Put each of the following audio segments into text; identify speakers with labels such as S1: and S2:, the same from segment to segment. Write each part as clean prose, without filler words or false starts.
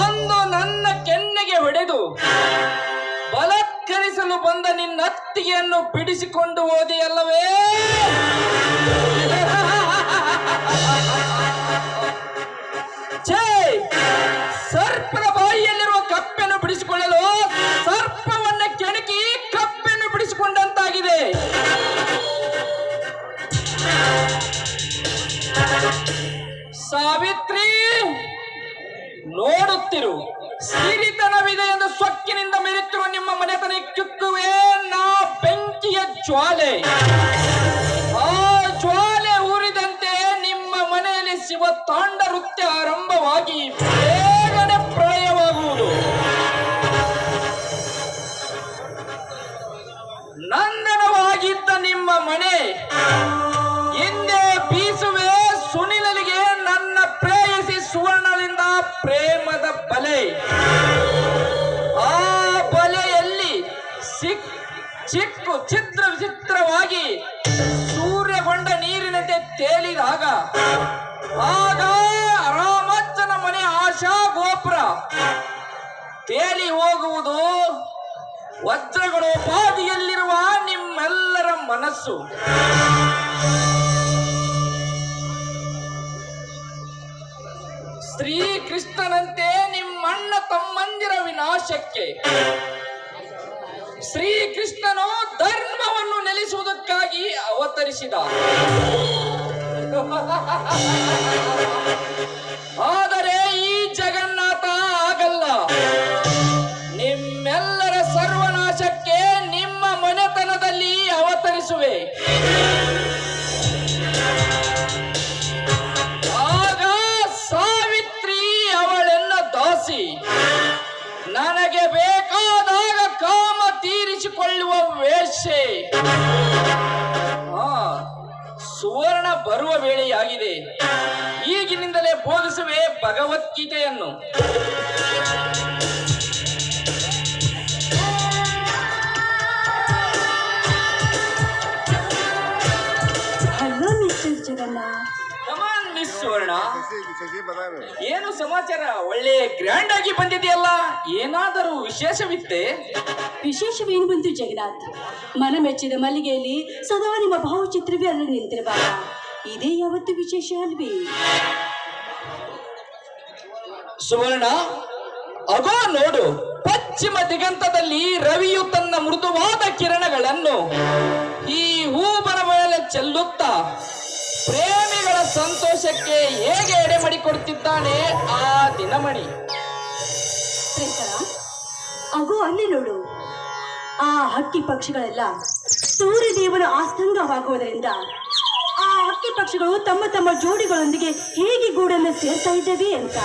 S1: ಅಂದು ನನ್ನ ಕೆನ್ನೆಗೆ ಹೊಡೆದು ಬಲತ್ಕರಿಸಲು ಬಂದ ನಿನ್ನ ಅತ್ತಿಗೆಯನ್ನು ಬಿಡಿಸಿಕೊಂಡು ಹೋದೆಯಲ್ಲವೇ? ಛೇ, ಸರ್ಪದ ಬಾಯಿಯಲ್ಲಿರುವ ಕಪ್ಪೆಯನ್ನು ಬಿಡಿಸಿಕೊಳ್ಳಲು ಸರ್ಪವನ್ನ ಕೆಣಕಿ ಕಪ್ಪೆಯನ್ನು ಬಿಡಿಸಿಕೊಂಡಂತಾಗಿದೆ. ಸಾವಿತ್ರಿ, ನೋಡುತ್ತಿರು, ಸಿರಿತನವಿದೆ ಎಂದು ಸೊಕ್ಕಿನಿಂದ ಮೆರೆತಿರುವ ನಿಮ್ಮ ಮನೆತನ ಕಿಕ್ಕುವೆ ನಾ ಬೆಂಕಿಯ ಜ್ವಾಲೆ. ಆ ಜ್ವಾಲೆ ಊರಿದಂತೆ ನಿಮ್ಮ ಮನೆಯಲ್ಲಿ ಶಿವ ತಾಂಡ ನೃತ್ಯ ಆರಂಭವಾಗಿ ಬೇಗನೆ ಪ್ರಳಯವಾಗುವುದು. ನಂದನವಾಗಿದ್ದ ನಿಮ್ಮ ಮನೆ ಹಿಂದೆ ಬೀಸುವೆ ಸುನಿಲನಿಗೆ ನನ್ನ ಪ್ರೇಯಸಿ ಸುವರ್ಣದಿಂದ ಪ್ರೇಮದ ಬಲೆ. ಆ ಬಲೆಯಲ್ಲಿ ಚಿತ್ರ ವಿಚಿತ್ರವಾಗಿ ಸೂರ್ಯಗೊಂಡ ನೀರಿನಂತೆ ತೇಲಿದಾಗ ಆಗ ರಾಮಚ್ಚನ ಮನೆ ಆಶಾ ಗೋಪುರ ತೇಲಿ ಹೋಗುವುದು. ವಜ್ರಗಳು ಬಾದಿಯಲ್ಲಿರುವ ನಿಮ್ಮೆಲ್ಲರ ಮನಸ್ಸು ಶ್ರೀಕೃಷ್ಣನಂತೆ ನಿಮ್ಮಣ್ಣ ತಮ್ಮಂದಿರ ವಿನಾಶಕ್ಕೆ. ಶ್ರೀಕೃಷ್ಣನು ಧರ್ಮವನ್ನು ನೆಲೆಸುವುದಕ್ಕಾಗಿ ಅವತರಿಸಿದ. ಆದರೆ ಈ ಜಗನ್ನಾಥ ಆಗಲ್ಲ. ನಿಮ್ಮೆಲ್ಲರ ಸರ್ವನಾಶಕ್ಕೆ ನಿಮ್ಮ ಮನೆತನದಲ್ಲಿ ಅವತರಿಸುವೆ. ಆಗ ಸಾವಿತ್ರಿ ಅವಳೆನ್ನ ದಾಸಿ, ನನಗೆ ಬೇಕಾದಾಗ ಕಾಮ ತೀರಿಸಿಕೊಳ್ಳುವ ವೇಶ್ಯೆ. ಸುವರ್ಣ ಬರುವ ವೇಳೆಯಾಗಿದೆ. ಈಗಿನಿಂದಲೇ ಬೋಧಿಸುವೆ ಭಗವದ್ಗೀತೆಯನ್ನು.
S2: Hello mister Jagannath.
S1: Come on miss Suvarna, ಏನು ಸಮಾಚಾರ? ಒಳ್ಳೆ ಗ್ರ್ಯಾಂಡ್ ಆಗಿ ಬಂದಿದೆಯಲ್ಲ, ಏನಾದರೂ ವಿಶೇಷವಿತ್ತೆ?
S2: ವಿಶೇಷವೇನು ಬಂತು ಜಗನ್ನಾಥ್? ಮನ ಮೆಚ್ಚಿದ ಮಲ್ಲಿಗೆಯಲ್ಲಿ ಸದಾ ನಿಮ್ಮ ಭಾವಚಿತ್ರವೇ ಅಲ್ಲಿ ನಿಂತಿರುವಾಗ ಇದೇ ಯಾವತ್ತು ವಿಶೇಷ ಅಲ್ವೇ?
S1: ಸುವರ್ಣ, ಅಗೋ ನೋಡು, ಪಶ್ಚಿಮ ದಿಗಂತದಲ್ಲಿ ರವಿಯು ತನ್ನ ಮೃದುವಾದ ಕಿರಣಗಳನ್ನು ಈ ಹೂಬರ ಮೇಲೆ ಚೆಲ್ಲುತ್ತಾ ಪ್ರೇಮಿಗಳ ಸಂತೋಷಕ್ಕೆ ಹೇಗೆ ಎಡೆ ಮಾಡಿಕೊಡುತ್ತಿದ್ದಾನೆ ಆ ದಿನಮಣಿ.
S2: ಅಗೋ ಅಲ್ಲಿ ನೋಡು, ಆ ಹಕ್ಕಿ ಪಕ್ಷಿಗಳೆಲ್ಲ ಸೂರ್ಯದೇವನ ಆಸ್ತಂಗವಾಗುವುದರಿಂದ ಆ ಹಕ್ಕಿ ಪಕ್ಷಿಗಳು ತಮ್ಮ ತಮ್ಮ ಜೋಡಿಗಳೊಂದಿಗೆ ಹೇಗೆ ಗೂಡನ್ನು ಸೇರ್ತಾ ಇದ್ದೇವೆ ಅಂತ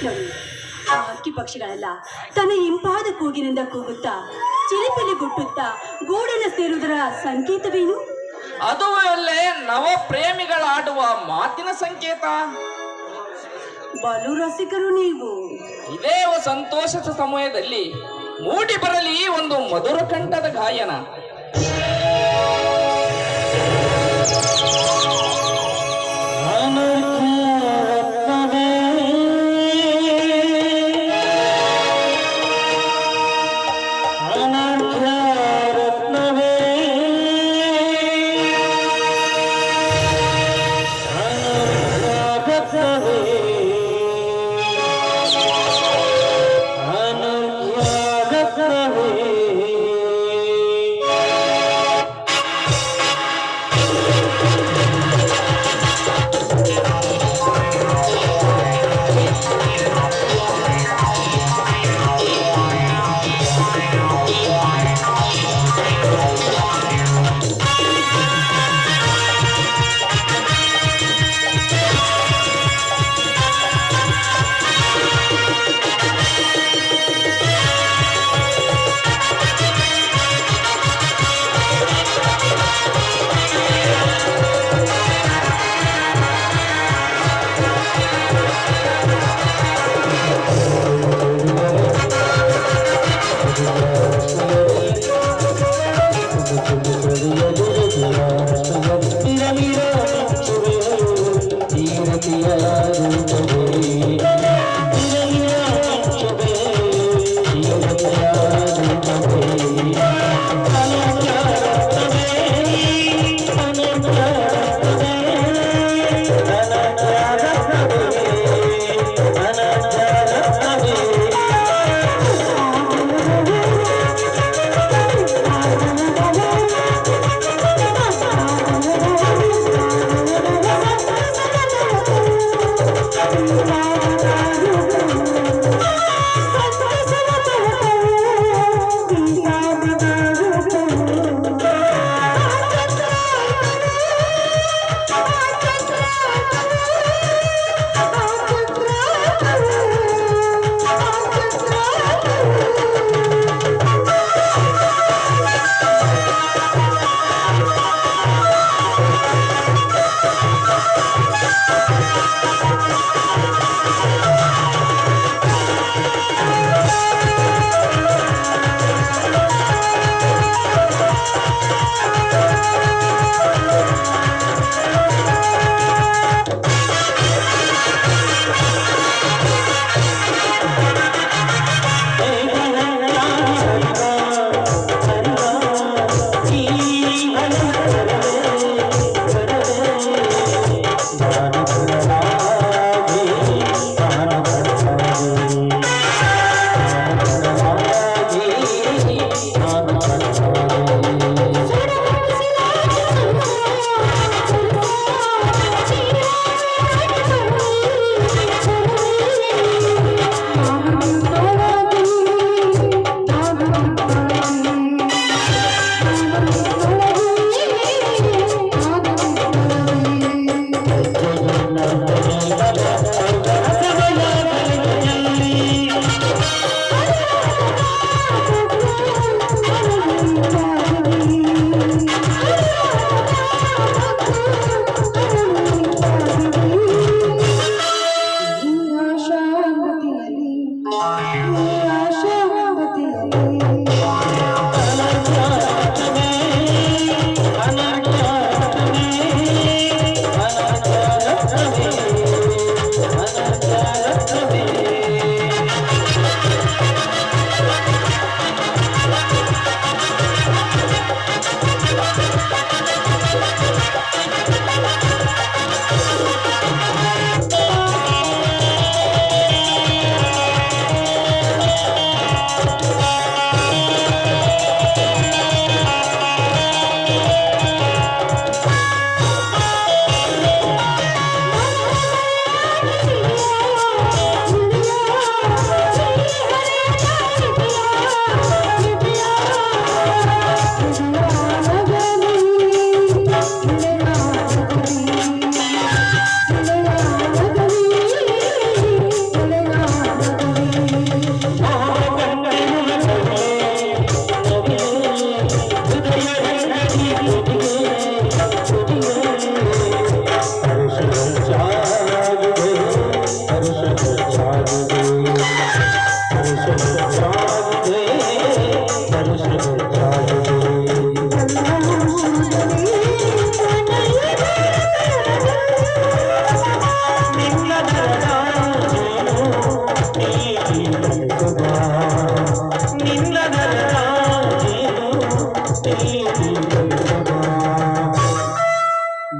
S2: ನೋಡಿ. ಆ ಹಕ್ಕಿ ಪಕ್ಷಿಗಳೆಲ್ಲ ತನ್ನ ಇಂಪಾದ ಕೂಗಿನಿಂದ ಕೂಗುತ್ತಾ ಚಿಲಿಪಿಲಿ ಗುಟ್ಟುತ್ತಾ ಗೂಡನ್ನು ಸೇರುವುದರ ಸಂಕೇತವೇನು?
S1: ಅದು ಅಲ್ಲೇ ನವ ಪ್ರೇಮಿಗಳಾಡುವ ಮಾತಿನ ಸಂಕೇತ.
S2: ಬಲು ರಸಿಕರು ನೀವು.
S1: ಇದೇ ಸಂತೋಷದ ಸಮಯದಲ್ಲಿ ಮೂಡಿ ಬರಲಿ ಒಂದು ಮಧುರ ಕಂಠದ ಗಾಯನ.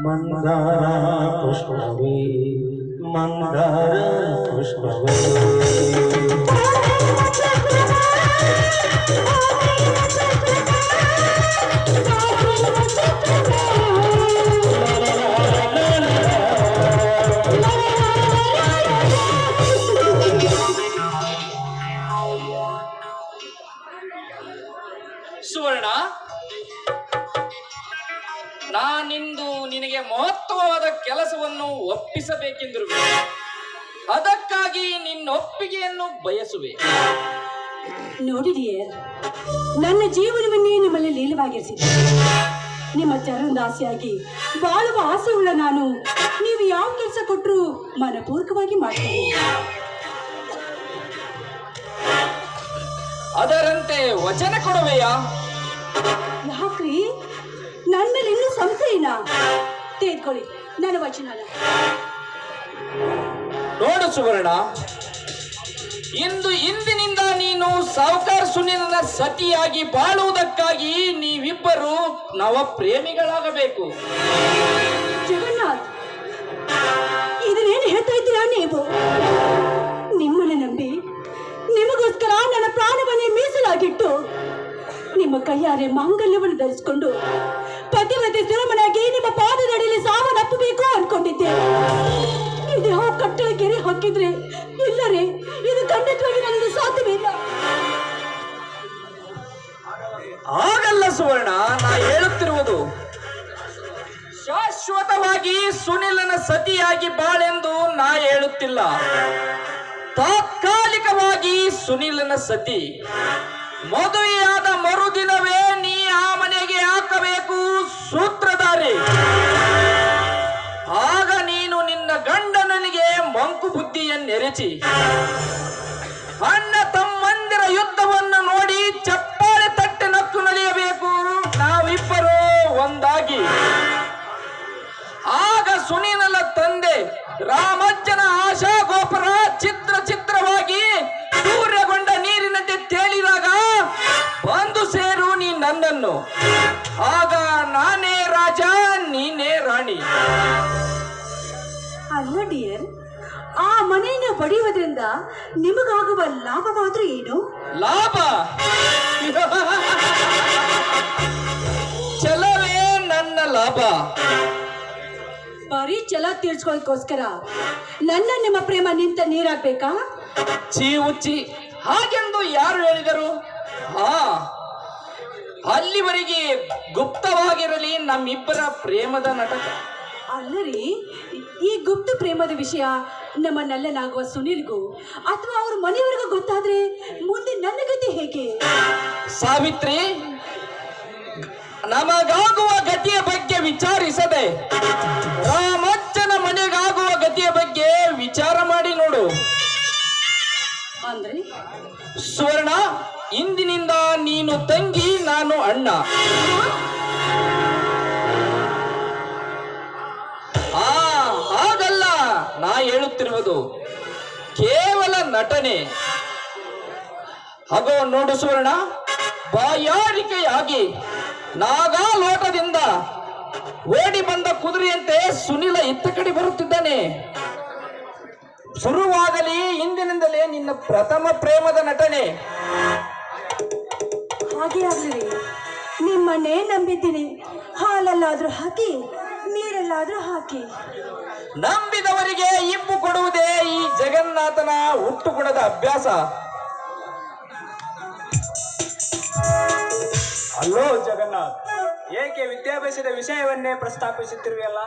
S3: ಮಂದಾರ ಪುಷ್ಪವೇ ಮಂದಾರ ಪುಷ್ಪವೇ
S1: ಸುವರ್ಣ, ನಾನಿಂದು ನಿನಗೆ ಮಹತ್ವವಾದ ಕೆಲಸವನ್ನು ಒಪ್ಪಿಸಬೇಕೆಂದಿರುವೆ. ಅದಕ್ಕಾಗಿ ನಿನ್ನ ಒಪ್ಪಿಗೆಯನ್ನು ಬಯಸುವೆ.
S2: ನೋಡಿ ಡಿಯರ್, ನನ್ನ ಜೀವನವನ್ನೇ ನಿಮ್ಮಲ್ಲಿ ಲೀಲವಾಗಿರಿಸಿದೆ. ನಿಮ್ಮ ಚರಣದಾಸೆಯಾಗಿ ಬಾಳುವ ಆಸೆ ಉಳ್ಳ ನಾನು ನೀವು ಯಾವ ಕೆಲಸ ಕೊಟ್ಟರು ಮನಪೂರ್ವಕವಾಗಿ ಮಾಡ್ತೀನಿ.
S1: ಅದರಂತೆ ವಚನ ಕೊಡುವೆಯಾ?
S2: ಯಾಕ್ರಿ, ನನ್ನ ಮೇಲೆ ಇನ್ನೂ ಸಂಶಯನಾ? ತೆಗೆದುಕೊಳ್ಳಿ ನನ್ನ ವಚನ.
S1: ನೋಡು ಸುವರ್ಣ, ಇಂದಿನಿಂದ ನೀನು ಸಾವುಕಾರ ಸುನಿಲನ ಸತಿಯಾಗಿ ಬಾಳುವುದಕ್ಕಾಗಿ ನೀವಿಬ್ಬರು ನವ ಪ್ರೇಮಿಗಳಾಗಬೇಕು.
S2: ಜಗನ್ನಾಥ್, ಇದನ್ನೇನು ಹೇಳ್ತಾ ಇದ್ದೀರಾ ನೀವು? ನಿಮ್ಮನ್ನ ನಂಬಿ ನಿಮಗೋಸ್ಕರ ನನ್ನ ಪ್ರಾಣವನ್ನೇ ಮೀಸಲಾಗಿಟ್ಟು ನಿಮ್ಮ ಕೈಯಾರೆ ಮಾಂಗಲ್ಯವನ್ನು ಧರಿಸಿಕೊಂಡು ಪತಿವತೆ ಸುರಮನಾಗಿ ನಿಮ್ಮ ಪಾದದಡಿಯಲ್ಲಿ ಸಾವನ್ನಪ್ಪಬೇಕು ಅನ್ಕೊಂಡಿದ್ದೆ. ಇದು ಯಾವ ಕಟ್ಟಳ ಗೆರೆ ಹಾಕಿದ್ರೆ ಇಲ್ಲರೇ, ಇದು ಖಂಡಿತವಾಗಿ ನನಗೆ ಸಾಧ್ಯವಿಲ್ಲ.
S1: ಆಗಲ್ಲ ಸುವರ್ಣ, ನಾ ಹೇಳುತ್ತಿರುವುದು ಶಾಶ್ವತವಾಗಿ ಸುನಿಲನ ಸತಿಯಾಗಿ ಬಾಳೆಂದು ನಾ ಹೇಳುತ್ತಿಲ್ಲ. ತಾತ್ಕಾಲಿಕವಾಗಿ ಸುನಿಲನ ಸತಿ. ಮದುವೆಯಾದ ಮರುದಿನವೇ ನೀ ಆ ಮನೆಗೆ ಹಾಕಬೇಕು ಸೂತ್ರಧಾರಿ. ಆಗ ನೀನು ನಿನ್ನ ಗಂಡನಿಗೆ ಮಂಕು ಬುದ್ಧಿಯನ್ನೆರಚಿ ಅಣ್ಣ ತಮ್ಮಂದಿರ ಯುದ್ಧವನ್ನು ನೋಡಿ ಚಪ್ಪಾಳೆ ತಟ್ಟೆ ನಕ್ಕು ನಲಿಯಬೇಕು ನಾವಿಬ್ಬರು ಒಂದಾಗಿ. ಆಗ ಸುನಿಲನ ತಂದೆ ರಾಮಜ್ಜನ ಆಶಾ ಗೋಪುರ ಚಿತ್ರವಾಗಿ ಸೂರ್ಯಗೊಂಡ ನೀರಿನಂತೆ ತೇಲಿದಾಗ ಬಂದು ಸೇರು ನೀ ನನ್ನನ್ನು. ಆಗ ನಾನೇ ರಾಜ, ನೀನೇ ರಾಣಿ.
S2: ಅಲ್ಲ ಡಿಯರ್, ಆ ಮನೆಯನ್ನು ಪಡೆಯುವುದರಿಂದ ನಿಮಗಾಗುವ ಲಾಭವಾದ್ರೂ ಏನು?
S1: ಲಾಭ ಚಲವೇ ನನ್ನ ಲಾಭ.
S2: ಬರೀ ಛಲ ತೀರ್ಸ್ಕೊಳ್ಳೋದಕ್ಕೋಸ್ಕರ ನನ್ನ ನಿಮ್ಮ ಪ್ರೇಮ ನಿಂತ ನೀರಾಗ್ಬೇಕಾ?
S1: ಚೀ ಉಚ್ಚಿ, ಹಾಗೆಂದು ಯಾರು ಹೇಳಿದರು? ಅಲ್ಲಿವರೆಗೆ ಗುಪ್ತವಾಗಿರಲಿ ನಮ್ಮಿಬ್ಬರ ಪ್ರೇಮದ ನಾಟಕ.
S2: ಅಲ್ಲರಿ, ಈ ಗುಪ್ತ ಪ್ರೇಮದ ವಿಷಯ ನಮ್ಮ ನಲ್ಲನಾಗುವ ಸುನಿಲ್ಗೂ ಅಥವಾ ಅವ್ರ ಮನೆಯವರಿಗೂ ಗೊತ್ತಾದ್ರೆ ಮುಂದೆ ನನ್ನ ಗತಿ ಹೇಗೆ?
S1: ಸಾವಿತ್ರಿ, ನಮಗಾಗುವ ಗತಿಯ ಬಗ್ಗೆ ವಿಚಾರಿಸದೆ ರಾಮಜ್ಜನ ಮನೆಗಾಗುವ ಗತಿಯ ಬಗ್ಗೆ ವಿಚಾರ ಮಾಡಿ ನೋಡು.
S2: ಅಂದ್ರೆ
S1: ಸುವರ್ಣ, ಇಂದಿನಿಂದ ನೀನು ತಂಗಿ, ನಾನು ಅಣ್ಣ. ಹಾಗಲ್ಲ ನಾ ಹೇಳುತ್ತಿರುವುದು, ಕೇವಲ ನಟನೆ. ಹಾಗೋ ನೋಡು ಸುವರ್ಣ, ಬಾಯಾರಿಕೆಯಾಗಿ ನಾಗಾಲೋಟದಿಂದ ಓಡಿ ಬಂದ ಕುದುರೆಯಂತೆ ಸುನಿಲ ಇತ್ತ ಕಡೆ ಬರುತ್ತಿದ್ದಾನೆ. ಶುರುವಾಗಲಿ ಇಂದಿನಿಂದಲೇ ನಿನ್ನ ಪ್ರಥಮ ಪ್ರೇಮದ ನಟನೆ.
S2: ಹಾಗೆ ಆಗ್ಲಿ, ನಿಮ್ಮನ್ನೇ ನಂಬಿದ್ದೀನಿ. ಹಾಲಲ್ಲಾದ್ರೂ ಹಾಕಿ, ನೀರಲ್ಲಾದ್ರೂ ಹಾಕಿ.
S1: ನಂಬಿದವರಿಗೆ ಇಂಪು ಕೊಡುವುದೇ ಈ ಜಗನ್ನಾಥನ ಹುಟ್ಟುಗುಣದ ಅಭ್ಯಾಸ.
S3: ಅಲ್ಲೋ ಜಗನ್ನಾಥ್, ಏಕೆ ವಿದ್ಯಾಭ್ಯಾಸದ ವಿಷಯವನ್ನೇ ಪ್ರಸ್ತಾಪಿಸುತ್ತಿರುವೆಯಲ್ಲ?